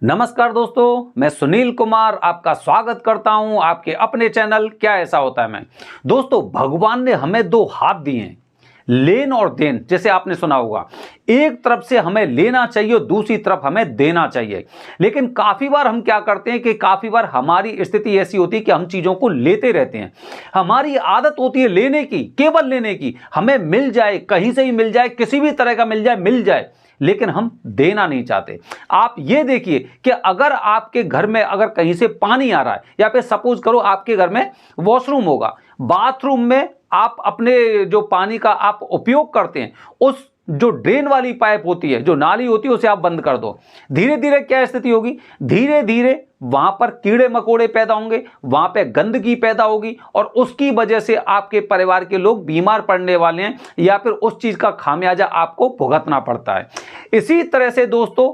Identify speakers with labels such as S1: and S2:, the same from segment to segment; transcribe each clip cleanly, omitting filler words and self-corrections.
S1: नमस्कार दोस्तों, मैं सुनील कुमार आपका स्वागत करता हूं आपके अपने चैनल क्या ऐसा होता है में। दोस्तों, भगवान ने हमें दो हाथ दिए हैं, लेन और देन। जैसे आपने सुना होगा, एक तरफ से हमें लेना चाहिए और दूसरी तरफ हमें देना चाहिए। लेकिन काफी बार हम क्या करते हैं कि काफी बार हमारी स्थिति ऐसी होती है कि हम चीजों को लेते रहते हैं। हमारी आदत होती है लेने की, केवल लेने की। हमें मिल जाए, कहीं से ही मिल जाए, किसी भी तरह का मिल जाए, लेकिन हम देना नहीं चाहते। आप ये देखिए कि अगर आपके घर में अगर कहीं से पानी आ रहा है, या फिर सपोज करो आपके घर में वॉशरूम होगा, बाथरूम में आप अपने जो पानी का आप उपयोग करते हैं, उस जो ड्रेन वाली पाइप होती है, जो नाली होती है, उसे आप बंद कर दो। धीरे धीरे क्या स्थिति होगी, धीरे धीरे वहां पर कीड़े मकोड़े पैदा होंगे, वहां पे गंदगी पैदा होगी, और उसकी वजह से आपके परिवार के लोग बीमार पड़ने वाले हैं, या फिर उस चीज का खामियाजा आपको भुगतना पड़ता है। इसी तरह से दोस्तों,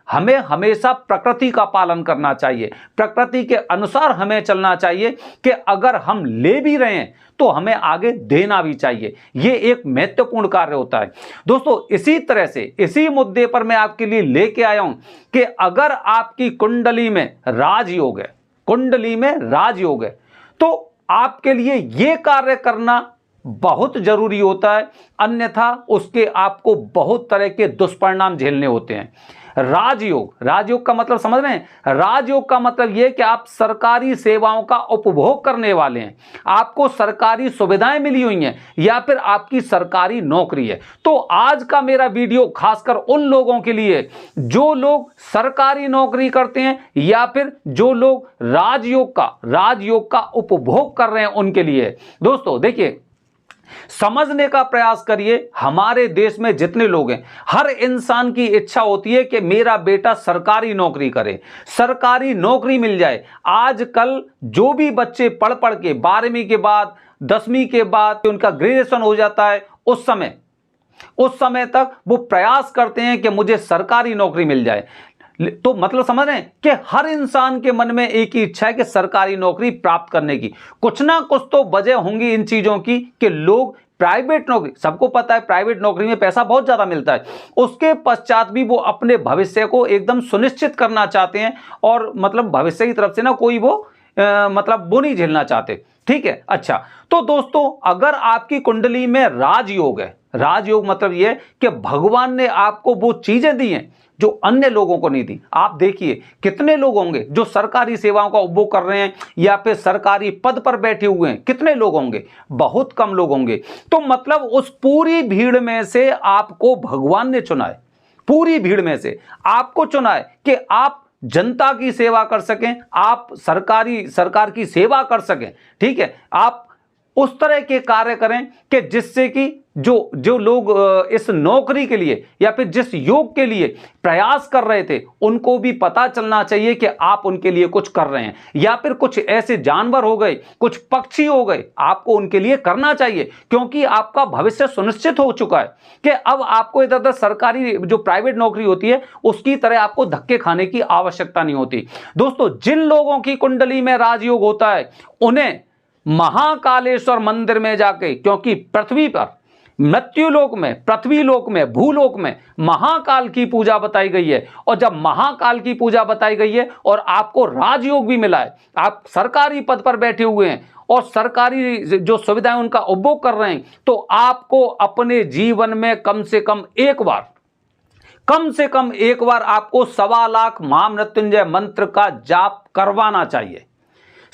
S1: हमें हमेशा प्रकृति का पालन करना चाहिए, प्रकृति के अनुसार हमें चलना चाहिए कि अगर हम ले भी रहे हैं तो हमें आगे देना भी चाहिए। यह एक महत्वपूर्ण कार्य होता है दोस्तों। इसी तरह से इसी मुद्दे पर मैं आपके लिए लेके आया हूं कि अगर आपकी कुंडली में राजयोग है, तो आपके लिए यह कार्य करना बहुत जरूरी होता है, अन्यथा उसके आपको बहुत तरह के दुष्परिणाम झेलने होते हैं। राजयोग का मतलब समझ रहे हैं? राजयोग का मतलब यह कि आप सरकारी सेवाओं का उपभोग करने वाले हैं, आपको सरकारी सुविधाएं मिली हुई हैं, या फिर आपकी सरकारी नौकरी है। तो आज का मेरा वीडियो खासकर उन लोगों के लिए जो लोग सरकारी नौकरी करते हैं, या फिर जो लोग राजयोग का उपभोग कर रहे हैं, उनके लिए। दोस्तों देखिए, समझने का प्रयास करिए। हमारे देश में जितने लोग हैं, हर इंसान की इच्छा होती है कि मेरा बेटा सरकारी नौकरी करे, सरकारी नौकरी मिल जाए। आजकल जो भी बच्चे पढ़ के 12वीं के बाद, 10वीं के बाद उनका ग्रेजुएशन हो जाता है, उस समय तक वो प्रयास करते हैं कि मुझे सरकारी नौकरी मिल जाए। तो मतलब समझ रहे हैं कि हर इंसान के मन में एक ही इच्छा है कि सरकारी नौकरी प्राप्त करने की। कुछ ना कुछ तो वजह होंगी इन चीजों की कि लोग प्राइवेट नौकरी, सबको पता है प्राइवेट नौकरी में पैसा बहुत ज्यादा मिलता है, उसके पश्चात भी वो अपने भविष्य को एकदम सुनिश्चित करना चाहते हैं, और मतलब भविष्य की तरफ से ना कोई वो मतलब वो नहीं झेलना चाहते। ठीक है, अच्छा। तो दोस्तों, अगर आपकी कुंडली में राजयोग है, राजयोग मतलब यह कि भगवान ने आपको वो चीजें दी हैं जो अन्य लोगों को नहीं दी। आप देखिए कितने लोग होंगे जो सरकारी सेवाओं का उपभोग कर रहे हैं, या फिर सरकारी पद पर बैठे हुए हैं। कितने लोग होंगे? बहुत कम लोग होंगे। तो मतलब उस पूरी भीड़ में से आपको भगवान ने चुना है, पूरी भीड़ में से आपको चुना है कि आप जनता की सेवा कर सकें, आप सरकार की सेवा कर सकें। ठीक है, आप उस तरह के कार्य करें कि जिससे कि जो लोग इस नौकरी के लिए या फिर जिस योग के लिए प्रयास कर रहे थे, उनको भी पता चलना चाहिए कि आप उनके लिए कुछ कर रहे हैं। या फिर कुछ ऐसे जानवर हो गए, कुछ पक्षी हो गए, आपको उनके लिए करना चाहिए, क्योंकि आपका भविष्य सुनिश्चित हो चुका है कि अब आपको इधर उधर सरकारी जो प्राइवेट नौकरी होती है उसकी तरह आपको धक्के खाने की आवश्यकता नहीं होती। दोस्तों, जिन लोगों की कुंडली में राजयोग होता है, उन्हें महाकालेश्वर मंदिर में जाके, क्योंकि पृथ्वी पर, मृत्युलोक में, पृथ्वीलोक में, भूलोक में महाकाल की पूजा बताई गई है। और जब महाकाल की पूजा बताई गई है और आपको राजयोग भी मिला है, आप सरकारी पद पर बैठे हुए हैं और सरकारी जो सुविधाएं उनका उपभोग कर रहे हैं, तो आपको अपने जीवन में कम से कम एक बार आपको 1.25 लाख महामृत्युंजय मंत्र का जाप करवाना चाहिए।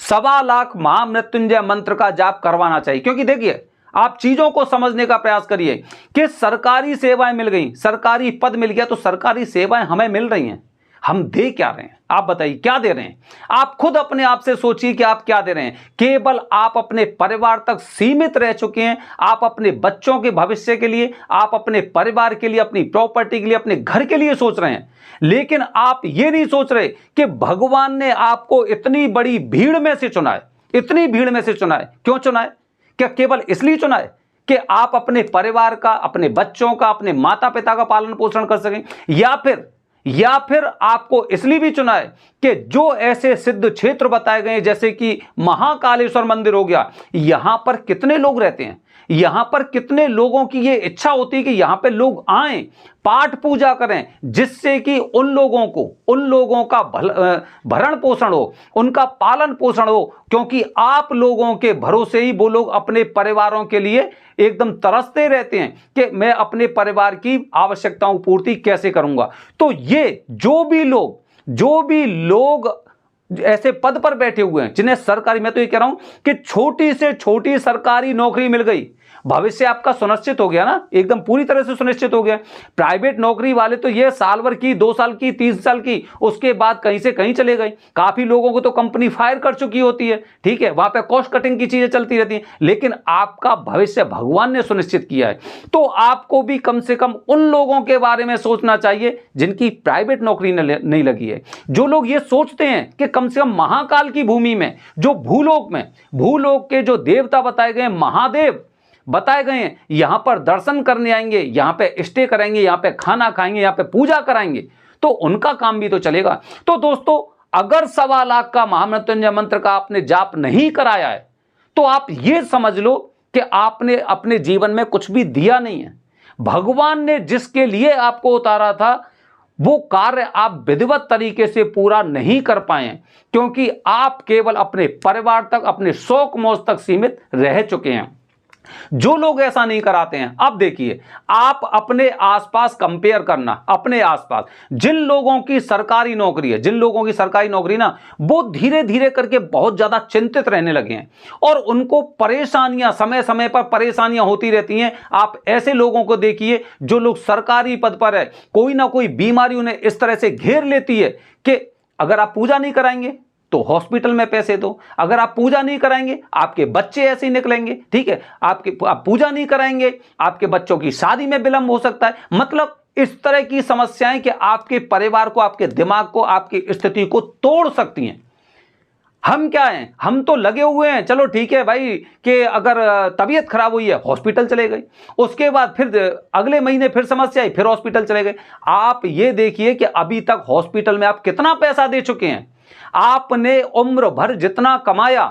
S1: 1.25 लाख महामृत्युंजय मंत्र का जाप करवाना चाहिए। क्योंकि देखिए, आप चीजों को समझने का प्रयास करिए कि सरकारी सेवाएं मिल गई, सरकारी पद मिल गया, तो सरकारी सेवाएं हमें मिल रही हैं, हम दे क्या रहे हैं? आप बताइए क्या दे रहे हैं? आप खुद अपने आप से सोचिए कि आप क्या दे रहे हैं। केवल आप अपने परिवार तक सीमित रह चुके हैं। आप अपने बच्चों के भविष्य के लिए, आप अपने परिवार के लिए, अपनी प्रॉपर्टी के लिए, अपने घर के लिए सोच रहे हैं, लेकिन आप ये नहीं सोच रहे कि भगवान ने आपको इतनी बड़ी भीड़ में से चुना है, इतनी भीड़ में से चुना है। क्यों चुना है? क्या केवल इसलिए चुना है कि आप अपने परिवार का, अपने बच्चों का, अपने माता पिता का पालन पोषण कर सकें, या फिर आपको इसलिए भी चुना है कि जो ऐसे सिद्ध क्षेत्र बताए गए, जैसे कि महाकालेश्वर मंदिर हो गया, यहां पर कितने लोग रहते हैं, यहां पर कितने लोगों की ये इच्छा होती है कि यहां पे लोग आएं, पाठ पूजा करें, जिससे कि उन लोगों का भरण पोषण हो, उनका पालन पोषण हो, क्योंकि आप लोगों के भरोसे ही वो लोग अपने परिवारों के लिए एकदम तरसते रहते हैं कि मैं अपने परिवार की आवश्यकताओं पूर्ति कैसे करूंगा। तो ये जो भी लोग ऐसे पद पर बैठे हुए हैं जिन्हें सरकारी, मैं तो ये कह रहा हूं कि छोटी से छोटी सरकारी नौकरी मिल गई, भविष्य आपका सुनिश्चित हो गया ना, एकदम पूरी तरह से सुनिश्चित हो गया। प्राइवेट नौकरी वाले तो ये साल भर की, 2 साल की, 3 साल की, उसके बाद कहीं से कहीं चले गए। काफी लोगों को तो कंपनी फायर कर चुकी होती है, ठीक है, वहां पे कॉस्ट कटिंग की चीजें चलती रहती हैं, लेकिन आपका भविष्य भगवान ने सुनिश्चित किया है। तो आपको भी कम से कम उन लोगों के बारे में सोचना चाहिए जिनकी प्राइवेट नौकरी नहीं लगी है। जो लोग ये सोचते हैं कि कम से कम महाकाल की भूमि में, जो भूलोक के जो देवता बताए गए, महादेव बताए गए हैं, यहां पर दर्शन करने आएंगे, यहां पे स्टे करेंगे, यहां पे खाना खाएंगे, यहां पे पूजा कराएंगे, तो उनका काम भी तो चलेगा। तो दोस्तों, अगर 1.25 लाख का महामृत्युंजय मंत्र का आपने जाप नहीं कराया है, तो आप ये समझ लो कि आपने अपने जीवन में कुछ भी दिया नहीं है। भगवान ने जिसके लिए आपको उतारा था, वो कार्य आप विधिवत तरीके से पूरा नहीं कर पाए, क्योंकि आप केवल अपने परिवार तक, अपने शौक मौज तक सीमित रह चुके हैं। जो लोग ऐसा नहीं कराते हैं, अब देखिए, आप अपने आसपास कंपेयर करना, अपने आसपास जिन लोगों की सरकारी नौकरी है, जिन लोगों की सरकारी नौकरी ना, वो धीरे धीरे करके बहुत ज्यादा चिंतित रहने लगे हैं और उनको परेशानियां, समय समय पर परेशानियां होती रहती हैं। आप ऐसे लोगों को देखिए जो लोग सरकारी पद पर है, कोई ना कोई बीमारी उन्हें इस तरह से घेर लेती है कि अगर आप पूजा नहीं कराएंगे तो हॉस्पिटल में पैसे दो, अगर आप पूजा नहीं कराएंगे आपके बच्चे ऐसे ही निकलेंगे, ठीक है, आप पूजा नहीं कराएंगे आपके बच्चों की शादी में विलंब हो सकता है। मतलब इस तरह की समस्याएं कि आपके परिवार को, आपके दिमाग को, आपकी स्थिति को तोड़ सकती हैं। हम क्या हैं, हम तो लगे हुए हैं, चलो ठीक है भाई, कि अगर तबीयत खराब हुई है हॉस्पिटल चले गए, उसके बाद फिर अगले महीने फिर समस्या आई, फिर हॉस्पिटल चले गए। आप ये देखिए कि अभी तक हॉस्पिटल में आप कितना पैसा दे चुके हैं। आपने उम्र भर जितना कमाया,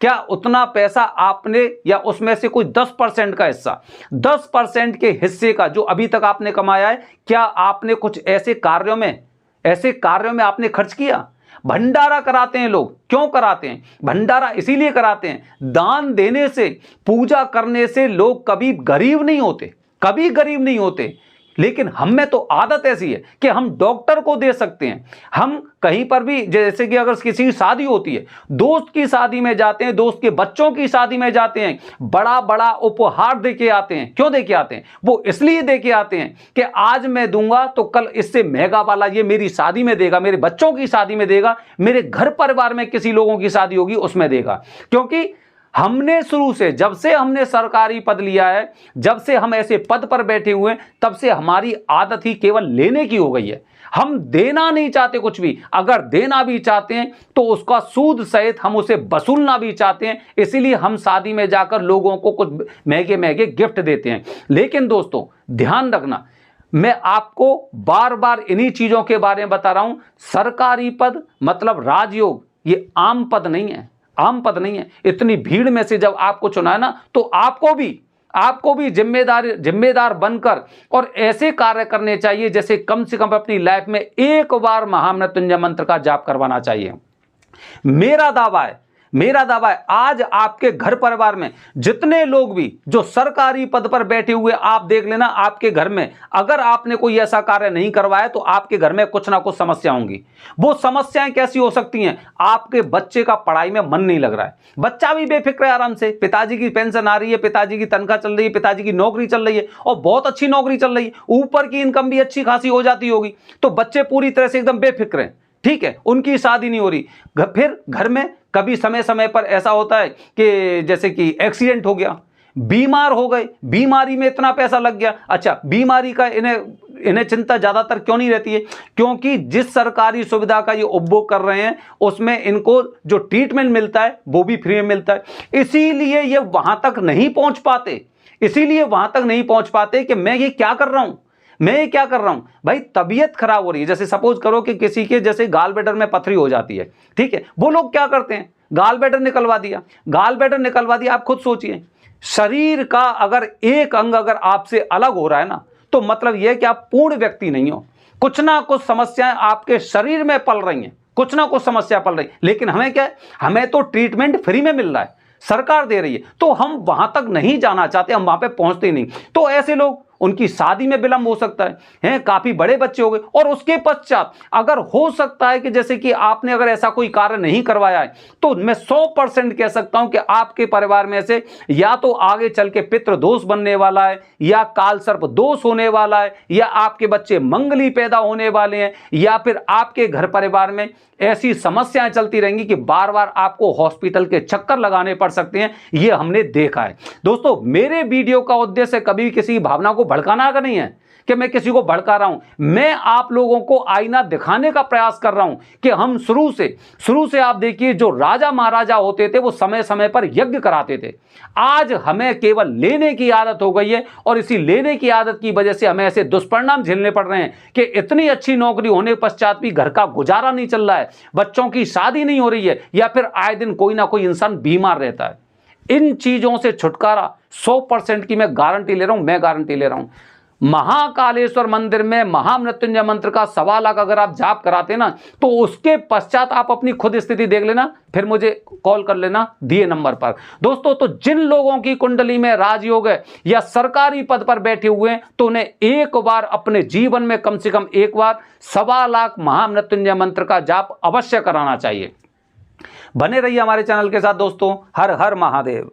S1: क्या उतना पैसा आपने, या उसमें से कोई 10% का हिस्सा, 10% के हिस्से का जो अभी तक आपने कमाया है, क्या आपने कुछ ऐसे कार्यों में आपने खर्च किया? भंडारा कराते हैं लोग, क्यों कराते हैं भंडारा? इसीलिए कराते हैं, दान देने से, पूजा करने से लोग कभी गरीब नहीं होते। लेकिन हम में तो आदत ऐसी है कि हम डॉक्टर को दे सकते हैं, हम कहीं पर भी, जैसे कि अगर किसी की शादी होती है, दोस्त की शादी में जाते हैं, दोस्त के बच्चों की शादी में जाते हैं, बड़ा बड़ा उपहार देके आते हैं। क्यों देके आते हैं? वो इसलिए देके आते हैं कि आज मैं दूंगा तो कल इससे महंगा वाला ये मेरी शादी में देगा, मेरे बच्चों की शादी में देगा, मेरे घर परिवार में किसी लोगों की शादी होगी उसमें देगा। क्योंकि हमने शुरू से, जब से हमने सरकारी पद लिया है, जब से हम ऐसे पद पर बैठे हुए हैं, तब से हमारी आदत ही केवल लेने की हो गई है। हम देना नहीं चाहते कुछ भी, अगर देना भी चाहते हैं तो उसका सूद सहित हम उसे वसूलना भी चाहते हैं। इसीलिए हम शादी में जाकर लोगों को कुछ महंगे महंगे गिफ्ट देते हैं। लेकिन दोस्तों ध्यान रखना, मैं आपको बार बार इन्हीं चीजों के बारे में बता रहा हूं, सरकारी पद मतलब राजयोग ये आम पद नहीं है, आम पद नहीं है। इतनी भीड़ में से जब आपको चुना है ना, तो आपको भी जिम्मेदार बनकर और ऐसे कार्य करने चाहिए जैसे कम से कम अपनी लाइफ में एक बार महामृत्युंजय मंत्र का जाप करवाना चाहिए। मेरा दावा है आज आपके घर परिवार में जितने लोग भी जो सरकारी पद पर बैठे हुए, आप देख लेना आपके घर में अगर आपने कोई ऐसा कार्य नहीं करवाया तो आपके घर में कुछ ना कुछ समस्या होंगी। वो समस्याएं कैसी हो सकती हैं? आपके बच्चे का पढ़ाई में मन नहीं लग रहा है, बच्चा भी बेफिक्र है आराम से, पिताजी की पेंशन आ रही है, पिताजी की तनख्वाह चल रही है, पिताजी की नौकरी चल रही है और बहुत अच्छी नौकरी चल रही है, ऊपर की इनकम भी अच्छी खासी हो जाती होगी, तो बच्चे पूरी तरह से एकदम बेफिक्र हैं, ठीक है, उनकी शादी नहीं हो रही। फिर घर में कभी समय समय पर ऐसा होता है कि जैसे कि एक्सीडेंट हो गया, बीमार हो गए, बीमारी में इतना पैसा लग गया। अच्छा, बीमारी का इन्हें चिंता ज्यादातर क्यों नहीं रहती है? क्योंकि जिस सरकारी सुविधा का ये उपभोग कर रहे हैं उसमें इनको जो ट्रीटमेंट मिलता है वो भी फ्री में मिलता है, इसीलिए ये वहां तक नहीं पहुंच पाते कि मैं ये क्या कर रहा हूं भाई। तबीयत खराब हो रही है, जैसे सपोज करो कि किसी के जैसे गाल ब्लैडर में पथरी हो जाती है, ठीक है, वो लोग क्या करते हैं, गाल ब्लैडर निकलवा दिया। आप खुद सोचिए, शरीर का अगर एक अंग अगर आपसे अलग हो रहा है ना, तो मतलब यह है कि आप पूर्ण व्यक्ति नहीं हो। कुछ ना कुछ समस्याएं आपके शरीर में पल रही हैं, कुछ ना कुछ समस्या पल रही, लेकिन हमें क्या है, हमें तो ट्रीटमेंट फ्री में मिल रहा है, सरकार दे रही है, तो हम वहां तक नहीं जाना चाहते, हम वहां पे पहुंचते ही नहीं। तो ऐसे लोग, उनकी शादी में विलंब हो सकता है, काफी बड़े बच्चे हो गए, और उसके पश्चात अगर हो सकता है कि जैसे कि आपने अगर ऐसा कोई कार्य नहीं करवाया है, तो मैं 100% कह सकता हूं कि आपके परिवार में से या तो आगे चल के पितृ दोष बनने वाला है, या काल सर्प दोष होने वाला है, या आपके बच्चे मंगली पैदा होने वाले हैं, या फिर आपके घर परिवार में ऐसी समस्याएं चलती रहेंगी कि बार बार आपको हॉस्पिटल के चक्कर लगाने पड़ सकते हैं। ये हमने देखा है। दोस्तों, मेरे वीडियो का उद्देश्य कभी भी किसी की भावना को भड़काना का नहीं है कि मैं किसी को भड़का रहा हूं। मैं आप लोगों को आईना दिखाने का प्रयास कर रहा हूं कि हम शुरू से आप देखिए, जो राजा महाराजा होते थे वो समय समय पर यज्ञ कराते थे। आज हमें केवल लेने की आदत हो गई है, और इसी लेने की आदत की वजह से हमें ऐसे दुष्परिणाम झेलने पड़ रहे हैं कि इतनी अच्छी नौकरी होने पश्चात भी घर का गुजारा नहीं चल रहा है, बच्चों की शादी नहीं हो रही है, या फिर आए दिन कोई ना कोई इंसान बीमार रहता है। इन चीजों से छुटकारा 100% की मैं गारंटी ले रहा हूं, मैं गारंटी ले रहा हूं। महाकालेश्वर मंदिर में महामृत्युंजय मंत्र का 1.25 लाख अगर आप जाप कराते ना, तो उसके पश्चात आप अपनी खुद स्थिति देख लेना, फिर मुझे कॉल कर लेना दिए नंबर पर। दोस्तों, तो जिन लोगों की कुंडली में राजयोग है या सरकारी पद पर बैठे हुए हैं, तो उन्हें एक बार अपने जीवन में कम से कम एक बार 1.25 लाख महामृत्युंजय मंत्र का जाप अवश्य कराना चाहिए। बने रहिए हमारे चैनल के साथ दोस्तों। हर हर महादेव।